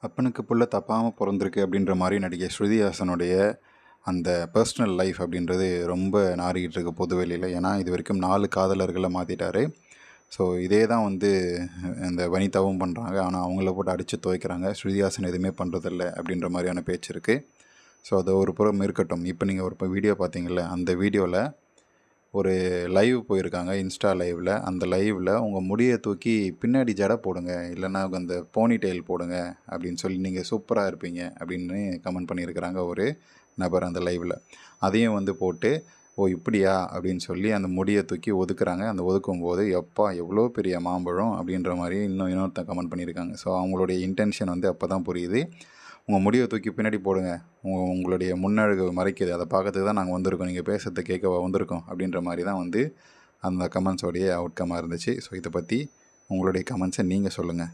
அப்பனுக்கு புள்ள தப்பாம பொறந்திருக்கு அப்படின்ற மாரி நடிகை ஸ்ருதி ஹாசனுடைய அந்த பர்சனல் லைஃப் அப்படின்றது ரொம்ப நாறிக்கிட்டு இருக்கு பொதுவெளியில. ஏன்னா, இதுவரைக்கும் 4 காதலர்கள மாத்திட்டாரு. ஸோ, இதே தான் வந்து இந்த வனிதாவும் பண்றாங்க. ஆனா, அவங்கள போட்டு அடிச்சு துவைக்கிறாங்க. ஸ்ருதி ஹாசன் எதுவுமே பண்றதில்ல அப்படின்ற மாரியான பேச்சு இருக்கு. ஸோ, அது ஒரு புறம் இருக்கட்டும். இப்ப நீங்க ஒரு வீடியோ பார்த்தீங்கல்ல, அந்த வீடியோல ஒரு லைவ் போயிருக்காங்க. இன்ஸ்டா லைவ்ல. அந்த லைவ்ல உங்க முடிய தூக்கி பின்னாடி ஜடை போடுங்க. இல்லன்னா அந்த போனி டெயில் போடுங்க அப்படின்னு சொல்லி நீங்க சூப்பரா இருப்பீங்க அப்படின்னு கமெண்ட் பண்ணியிருக்கிறாங்க ஒரு நபர் அந்த லைவ்ல. அதையும் வந்து போட்டு, "ஓ! இப்படியா?" அப்படின்னு சொல்லி அந்த முடிய தூக்கி ஒதுக்குறாங்க. அந்த ஒதுக்கும்போது, "எப்பா! எவ்வளோ பெரிய மாம்பழம்" அப்படின்ற மாரி இன்னொருத்தன் கமெண்ட் பண்ணியிருக்காங்க. ஸோ அவங்களுடைய இன்டென்ஷன் வந்து அப்ப தான் புரியுது. உங்க முடிய தூக்கி பின்னாடி போடுங்க. உங்களுடைய முன்னழகு மறைக்குது. அத பார்க்கறதுக்கு தான் நாங்க வந்திருக்கோம். நீங்க பேசுறத கேட்கவா வந்திருக்கோம்? அப்படின்ற மாரி தான் வந்து அந்த கமெண்ட்ஸோடைய அவுட்கம்மா இருந்துச்சு. ஸோ இத பத்தி உங்களுடைய கமெண்ட்ஸ நீங்க சொல்லுங்க.